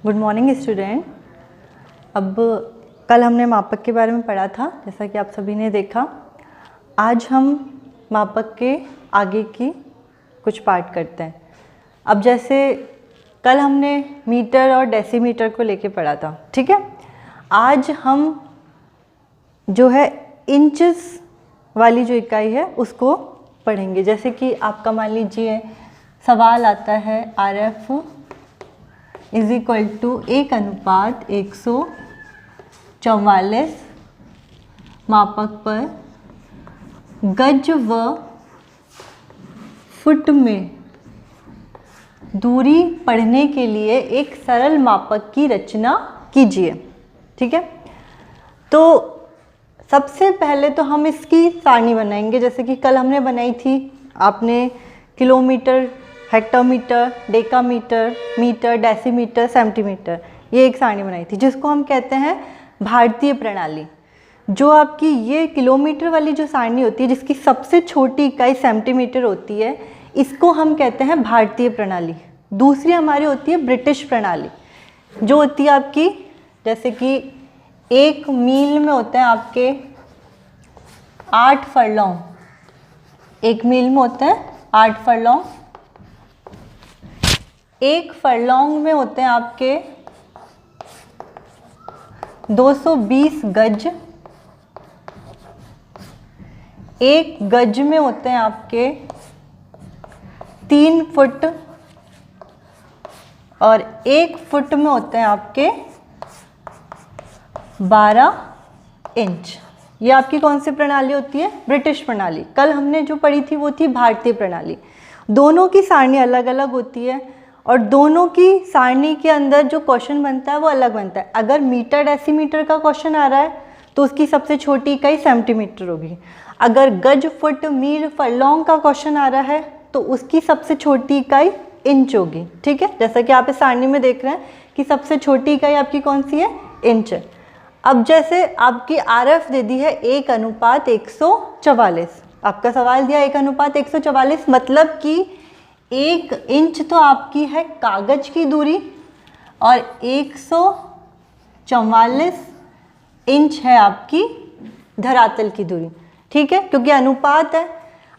Good morning student. अब कल हमने मापक के बारे में पढ़ा था, जैसा कि आप सभी ने देखा। आज हम मापक के आगे की कुछ पार्ट करते हैं। अब जैसे कल हमने मीटर और डेसीमीटर को लेके पढ़ा था, ठीक है। आज हम जो है इंचेस वाली जो इकाई है उसको पढ़ेंगे। जैसे कि आपका मान लीजिए सवाल आता है RF इज इक्वल टू 1:144 मापक पर गज व फुट में दूरी पढ़ने के लिए एक सरल मापक की रचना कीजिए, ठीक है। तो सबसे पहले तो हम इसकी सारणी बनाएंगे, जैसे कि कल हमने बनाई थी। आपने kilometre, hectometre, decametre, metre, decimetre, centimetre, ये एक सारणी बनाई थी जिसको हम कहते हैं भारतीय प्रणाली। जो आपकी ये किलोमीटर वाली जो सारणी होती है, जिसकी सबसे छोटी इकाई सेंटीमीटर होती है, इसको हम कहते हैं भारतीय प्रणाली। दूसरी हमारी होती है ब्रिटिश प्रणाली, जो होती है आपकी, जैसे कि 1 मील में होते हैं आपके 8 फरलॉन्ग। 1 मील में होते हैं 8 फरलॉन्ग। 1 फरलॉन्ग में होते हैं आपके 220 गज। 1 गज में होते हैं आपके 3 फुट और 1 फुट में होते हैं आपके 12 इंच। ये आपकी कौन सी प्रणाली होती है? ब्रिटिश प्रणाली। कल हमने जो पढ़ी थी वो थी भारतीय प्रणाली। दोनों की सारणी अलग अलग होती है और दोनों की सारणी के अंदर जो क्वेश्चन बनता है वो अलग बनता है। अगर मीटर डेसीमीटर का क्वेश्चन आ रहा है तो उसकी सबसे छोटी इकाई सेंटीमीटर होगी। अगर गज, फुट, मील, फरलॉन्ग का क्वेश्चन आ रहा है तो उसकी सबसे छोटी इकाई इंच होगी, ठीक है। जैसा कि आप इस सारणी में देख रहे हैं कि सबसे छोटी इकाई आपकी कौन सी है? इंच है। अब जैसे आपकी RF दे दी है 1:144। आपका सवाल दिया 1:144, मतलब कि 1 इंच तो आपकी है कागज की दूरी और 144 इंच है आपकी धरातल की दूरी, ठीक है, क्योंकि अनुपात है।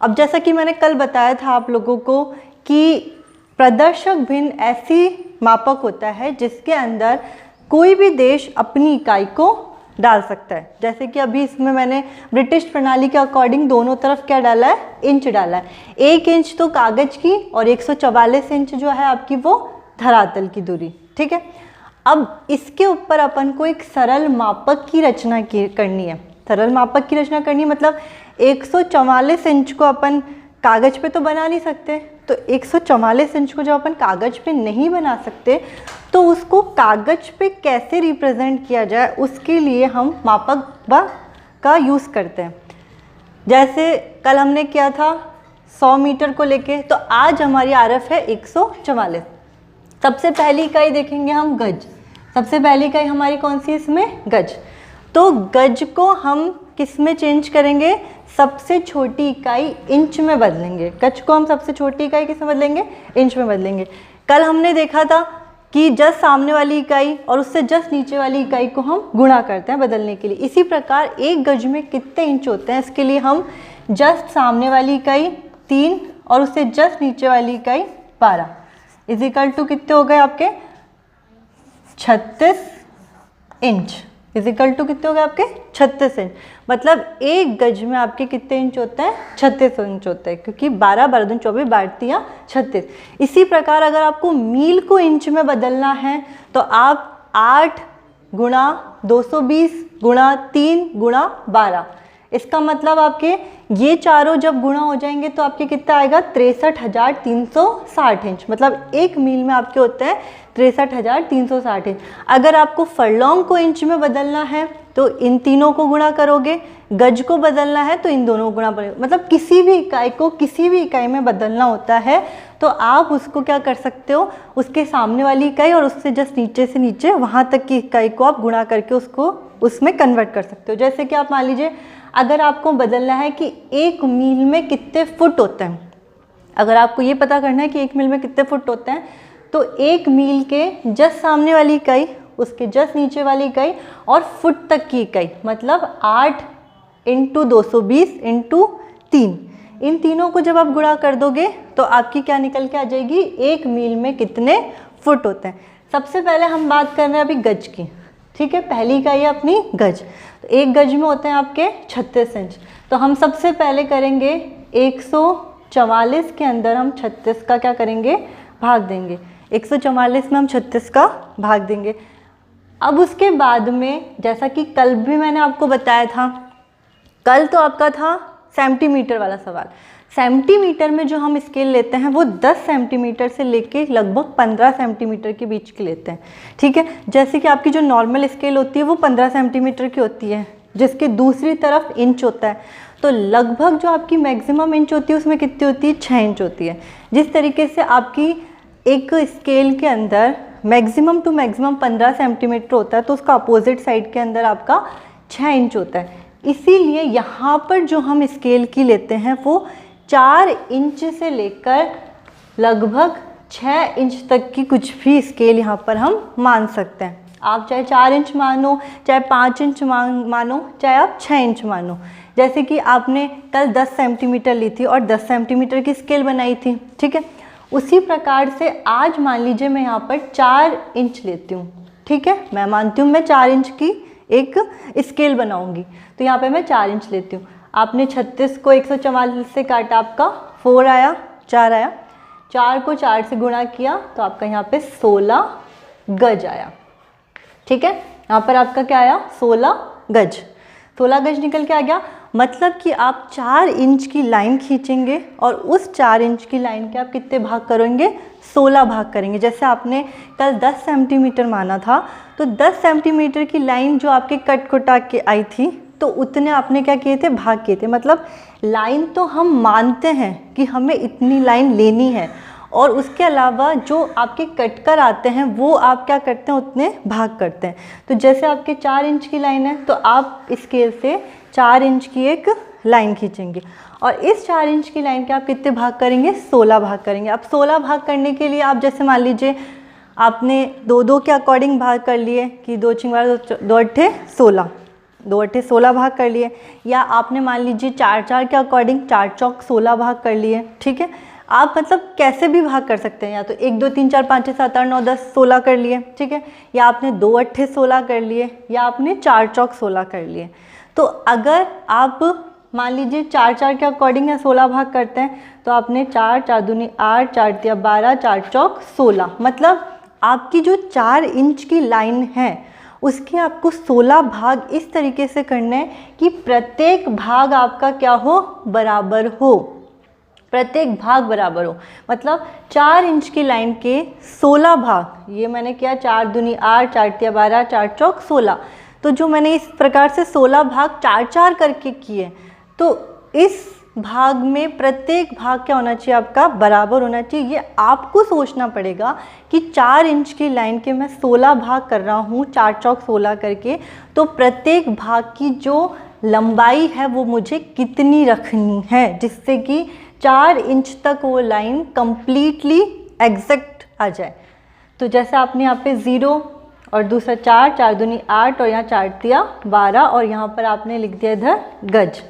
अब जैसा कि मैंने कल बताया था आप लोगों को कि प्रदर्शक भिन्न ऐसी मापक होता है जिसके अंदर कोई भी देश अपनी इकाई को डाल सकता है। जैसे कि अभी इसमें मैंने ब्रिटिश प्रणाली के अकॉर्डिंग दोनों तरफ क्या डाला है? इंच डाला है। 1 इंच तो कागज की और 144 इंच जो है आपकी वो धरातल की दूरी, ठीक है। अब इसके ऊपर अपन को एक सरल मापक की रचना करनी है। सरल मापक की रचना करनी मतलब 144 इंच को अपन कागज पे तो बना नहीं सकते, तो 144 इंच को जब अपन कागज पे नहीं बना सकते तो उसको कागज पे कैसे रिप्रेजेंट किया जाए, उसके लिए हम मापक का यूज़ करते हैं। जैसे कल हमने किया था 100 मीटर को लेके, तो आज हमारी RF है 144। सबसे पहली इकाई देखेंगे हम गज। सबसे पहली इकाई हमारी कौन सी? इसमें गज। तो गज को हम किस में चेंज करेंगे? सबसे छोटी इकाई इंच में बदलेंगे। गज को हम सबसे छोटी इकाई किस में बदलेंगे? इंच में बदलेंगे। कल हमने देखा था कि जस्ट सामने वाली इकाई और उससे जस्ट नीचे वाली इकाई को हम गुणा करते हैं बदलने के लिए। इसी प्रकार 1 गज में कितने इंच होते हैं, इसके लिए हम जस्ट सामने वाली इकाई 3 और उससे जस्ट नीचे वाली इकाई 12 इज इक्वल टू कितने हो गए आपके? 36 इंच। इज इक्वल टू कितने हो गए आपके? 36 इंच। मतलब 1 गज में आपके कितने इंच होते हैं? 36 इंच होते हैं, क्योंकि 12, 12 दूनी 24, 12 36। इसी प्रकार अगर आपको मील को इंच में बदलना है तो आप 8 गुणा 220 गुणा 3 गुणा 12, इसका मतलब आपके ये चारों जब गुणा हो जाएंगे तो आपके कितना आएगा? 63,360 इंच। मतलब 1 मील में आपके होते हैं 63,360 इंच। अगर आपको फरलॉन्ग को इंच में बदलना है तो इन तीनों को गुणा करोगे, गज को बदलना है तो इन दोनों को गुणा करोगे। मतलब किसी भी इकाई को किसी भी इकाई में बदलना होता है तो आप उसको क्या कर सकते हो? उसके सामने वाली इकाई और उससे जस्ट नीचे से नीचे वहाँ तक की इकाई को आप गुणा करके उसको उसमें कन्वर्ट कर सकते हो। जैसे कि आप मान लीजिए अगर आपको बदलना है कि 1 मील में कितने फुट होते हैं, अगर आपको ये पता करना है कि 1 मील में कितने फुट होते हैं, तो 1 मील के जस्ट सामने वाली इकाई, उसके जस्ट नीचे वाली इकाई और फुट तक की इकाई, मतलब 8 × 220 × 3। इन तीनों को जब आप गुणा कर दोगे तो आपकी क्या निकल के आ जाएगी, 1 मील में कितने फुट होते हैं। सबसे पहले हम बात कर रहे हैं अभी गज की, ठीक है। पहली इकाई है अपनी गज, तो 1 गज में होते हैं आपके 36 इंच। तो हम सबसे पहले करेंगे 144 के अंदर हम 36 का क्या करेंगे, भाग देंगे। 144 में हम 36 का भाग देंगे। अब उसके बाद में, जैसा कि कल भी मैंने आपको बताया था, कल तो आपका था सेंटीमीटर वाला सवाल। सेंटीमीटर में जो हम स्केल लेते हैं वो 10 सेंटीमीटर से लेके लगभग 15 सेंटीमीटर के बीच की लेते हैं, ठीक है। जैसे कि आपकी जो नॉर्मल स्केल होती है वो 15 सेंटीमीटर की होती है, जिसके दूसरी तरफ इंच होता है। तो लगभग जो आपकी मैक्सिमम इंच होती है उसमें कितनी होती है, 6 इंच होती है। जिस तरीके से आपकी एक स्केल के अंदर मैक्सिमम टू मैक्सिमम 15 सेंटीमीटर होता है, तो उसका अपोजिट साइड के अंदर आपका 6 इंच होता है। इसीलिए यहाँ पर जो हम स्केल की लेते हैं वो 4 इंच से लेकर लगभग 6 इंच तक की कुछ भी स्केल यहाँ पर हम मान सकते हैं। आप चाहे 4 इंच मानो, चाहे 5 इंच मानो, चाहे आप 6 इंच मानो। जैसे कि आपने कल 10 सेंटीमीटर ली थी और 10 सेंटीमीटर की स्केल बनाई थी, ठीक है। उसी प्रकार से आज मान लीजिए मैं यहाँ पर 4 इंच लेती हूँ, ठीक है। मैं मानती हूँ मैं 4 इंच की एक स्केल बनाऊंगी, तो यहाँ पे मैं 4 इंच लेती हूँ। आपने 36 को 144 से काटा, आपका 4 आया, 4 आया। 4 को 4 से गुणा किया तो आपका यहाँ पे 16 गज आया, ठीक है। यहाँ पर आपका क्या आया, 16 गज। 16 गज निकल के आ गया। मतलब कि आप 4 इंच की लाइन खींचेंगे और उस 4 इंच की लाइन के आप कितने भाग करेंगे, 16 भाग करेंगे। जैसे आपने कल 10 सेंटीमीटर माना था, तो 10 सेंटीमीटर की लाइन जो आपके कट कुटा के आई थी, तो उतने आपने क्या किए थे, भाग किए थे। मतलब लाइन तो हम मानते हैं कि हमें इतनी लाइन लेनी है, और उसके अलावा जो आपके कट कर आते हैं वो आप क्या करते हैं, उतने भाग करते हैं। तो जैसे आपके 4 इंच की लाइन है, तो आप स्केल से 4 इंच की एक लाइन खींचेंगे और इस 4 इंच की लाइन के आप कितने भाग करेंगे, 16 भाग करेंगे। अब 16 भाग करने के लिए आप जैसे मान लीजिए आपने 2-2 के अकॉर्डिंग भाग कर लिए कि 2 × 2 = 16, 2 × 16 भाग कर लिए, या आपने मान लीजिए 4-4 के अकॉर्डिंग 4 चौक 16 भाग कर लिए, ठीक है। आप मतलब कैसे भी भाग कर सकते हैं, या तो 1 2 3 4 5 6 7 8 9 10 16 कर लिए, ठीक है, या आपने 2 8 16 कर लिए, या आपने 4 चौक 16 कर लिए। तो अगर आप मान लीजिए 4-4 के अकॉर्डिंग या 16 भाग करते हैं, तो आपने 4 4 दूनी 8 4 तिया 12 4 चौक 16, मतलब आपकी जो 4 इंच की लाइन है उसके आपको 16 भाग इस तरीके से करने हैं कि प्रत्येक भाग आपका क्या हो, बराबर हो, प्रत्येक भाग बराबर हो। मतलब 4 इंच की लाइन के 16 भाग, ये मैंने किया 4 दूनी 8 4 तिया 12 4 चौक 16, तो जो मैंने इस प्रकार से 16 भाग 4-4 करके किए, तो इस भाग में प्रत्येक भाग क्या होना चाहिए, आपका बराबर होना चाहिए। ये आपको सोचना पड़ेगा कि 4 इंच की लाइन के मैं 16 भाग कर रहा हूँ 4 चौक 16 करके, तो प्रत्येक भाग की जो लंबाई है वो मुझे कितनी रखनी है, जिससे कि 4 इंच तक वो लाइन कंप्लीटली एग्जैक्ट आ जाए। तो जैसे आपने यहाँ पे 0 और दूसरा 4 4 दूनी 8 और यहाँ 4 तिया 12 और यहाँ पर आपने लिख दिया इधर गज,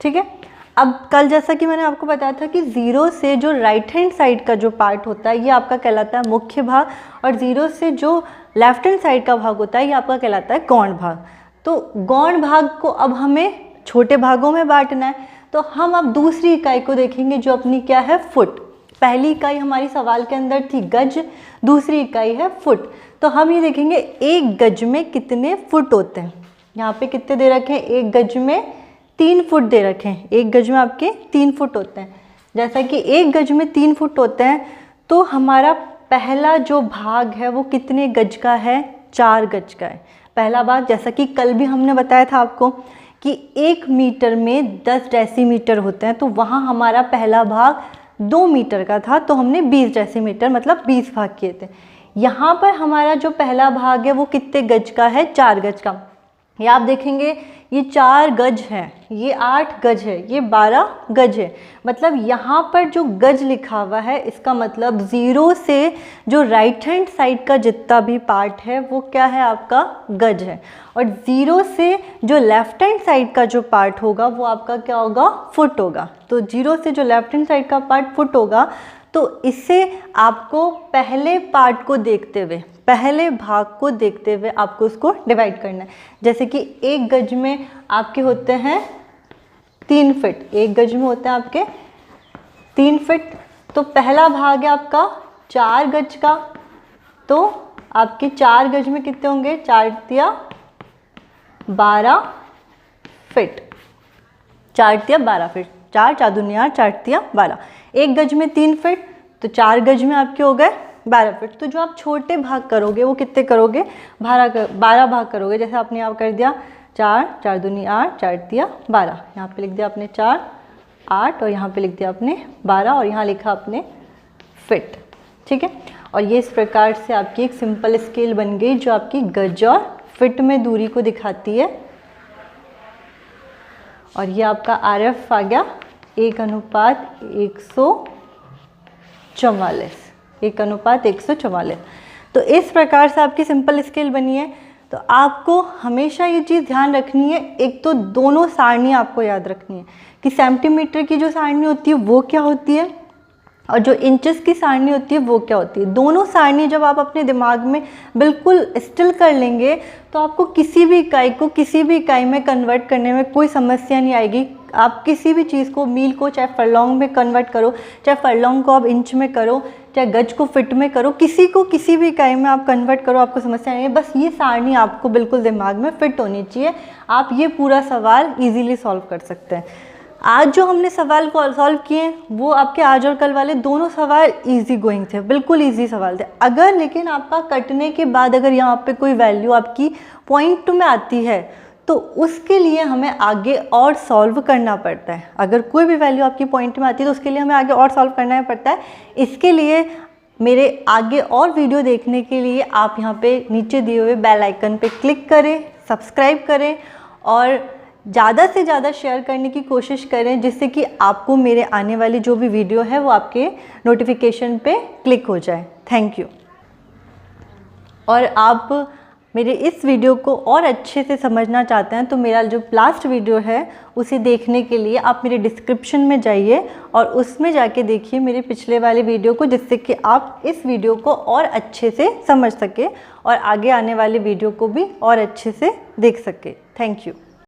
ठीक है। अब कल जैसा कि मैंने आपको बताया था कि 0 से जो राइट हैंड साइड का जो पार्ट होता है ये आपका कहलाता है मुख्य भाग, और 0 से जो लेफ्ट हैंड साइड का भाग होता है ये आपका कहलाता है गौण भाग। तो गौण भाग को अब हमें छोटे भागों में बांटना है, तो हम अब दूसरी इकाई को देखेंगे जो अपनी क्या है, फुट। पहली इकाई हमारी सवाल के अंदर थी गज, दूसरी इकाई है फुट। तो हम ये देखेंगे 1 गज में कितने फुट होते हैं। यहाँ पे कितने दे रखे हैं, 1 गज में 3 फुट दे रखे हैं। 1 गज में आपके 3 फुट होते हैं। जैसा कि 1 गज में 3 फुट होते हैं, तो हमारा पहला जो भाग है वो कितने गज का है, 4 गज का है पहला भाग। जैसा कि कल भी हमने बताया था आपको कि 1 मीटर में 10 डेसीमीटर होते हैं, तो वहाँ हमारा पहला भाग 2 मीटर का था, तो हमने 20 डेसीमीटर मतलब 20 भाग किए थे। यहाँ पर हमारा जो पहला भाग है वो कितने गज का है, 4 गज का। ये आप देखेंगे ये 4 गज है, ये 8 गज है, ये 12 गज है। मतलब यहाँ पर जो गज लिखा हुआ है इसका मतलब 0 से जो राइट हैंड साइड का जितना भी पार्ट है वो क्या है, आपका गज है। और 0 से जो लेफ्ट हैंड साइड का जो पार्ट होगा वो आपका क्या होगा, फुट होगा। तो 0 से जो लेफ्ट हैंड साइड का पार्ट फुट होगा, तो इससे आपको पहले पार्ट को देखते हुए, पहले भाग को देखते हुए आपको उसको डिवाइड करना है। जैसे कि 1 गज में आपके होते हैं 3 फीट, 1 गज में होते हैं आपके 3 फीट। तो पहला भाग है आपका 4 गज का, तो आपके 4 गज में कितने होंगे, 4 तिया 12 फीट, 4 तिया 12 फीट, 4 4 दूनी 8, 4 तिया 12। 1 गज में 3 फीट, तो 4 गज में आपके हो गए 12 फीट। तो जो आप छोटे भाग करोगे वो कितने करोगे, 12 भाग करोगे। जैसे आपने यहाँ कर दिया 4 4 दूनी 8, 4 तिया 12, यहाँ पे लिख दिया आपने 4 8 और यहाँ पे लिख दिया आपने 12 और यहाँ लिखा आपने फिट। ठीक है, और ये इस प्रकार से आपकी एक सिंपल स्केल बन गई जो आपकी गज और फिट में दूरी को दिखाती है। और ये आपका RF आ गया 1:144, 1:144। तो इस प्रकार से आपकी सिंपल स्केल बनी है। तो आपको हमेशा ये चीज़ ध्यान रखनी है, एक तो दोनों सारणी आपको याद रखनी है कि सेंटीमीटर की जो सारणी होती है वो क्या होती है और जो इंचेस की सारणी होती है वो क्या होती है। दोनों सारणी जब आप अपने दिमाग में बिल्कुल स्टिल कर लेंगे तो आपको किसी भी इकाई को किसी भी इकाई में कन्वर्ट करने में कोई समस्या नहीं आएगी। आप किसी भी चीज़ को, मील को चाहे फरलॉन्ग में कन्वर्ट करो, चाहे फरलॉन्ग को आप इंच में करो, चाहे गज को फिट में करो, किसी को किसी भी इकाई में आप कन्वर्ट करो, आपको समस्या नहीं है। बस ये सारणी आपको बिल्कुल दिमाग में फिट होनी चाहिए, आप ये पूरा सवाल ईजीली सॉल्व कर सकते हैं। आज जो हमने सवाल सॉल्व किए वो आपके आज और कल वाले दोनों सवाल इजी गोइंग थे, बिल्कुल इजी सवाल थे। अगर लेकिन आपका कटने के बाद अगर यहाँ पे कोई वैल्यू आपकी पॉइंट में आती है तो उसके लिए हमें आगे और सॉल्व करना पड़ता है। अगर कोई भी वैल्यू आपकी पॉइंट में आती है तो उसके लिए हमें आगे और सॉल्व करना पड़ता है। इसके लिए मेरे आगे और वीडियो देखने के लिए आप यहाँ पे नीचे दिए हुए बेल आइकन पे क्लिक करें, सब्सक्राइब करें और ज़्यादा से ज़्यादा शेयर करने की कोशिश करें जिससे कि आपको मेरे आने वाली जो भी वीडियो है वो आपके नोटिफिकेशन पे क्लिक हो जाए। Thank you. और आप मेरे इस वीडियो को और अच्छे से समझना चाहते हैं तो मेरा जो लास्ट वीडियो है उसे देखने के लिए आप मेरे डिस्क्रिप्शन में जाइए और उसमें जाके देखिए मेरे पिछले वाले वीडियो को, जिससे कि आप इस वीडियो को और अच्छे से समझ सके और आगे आने वाले वीडियो को भी और अच्छे से देख सके। Thank you.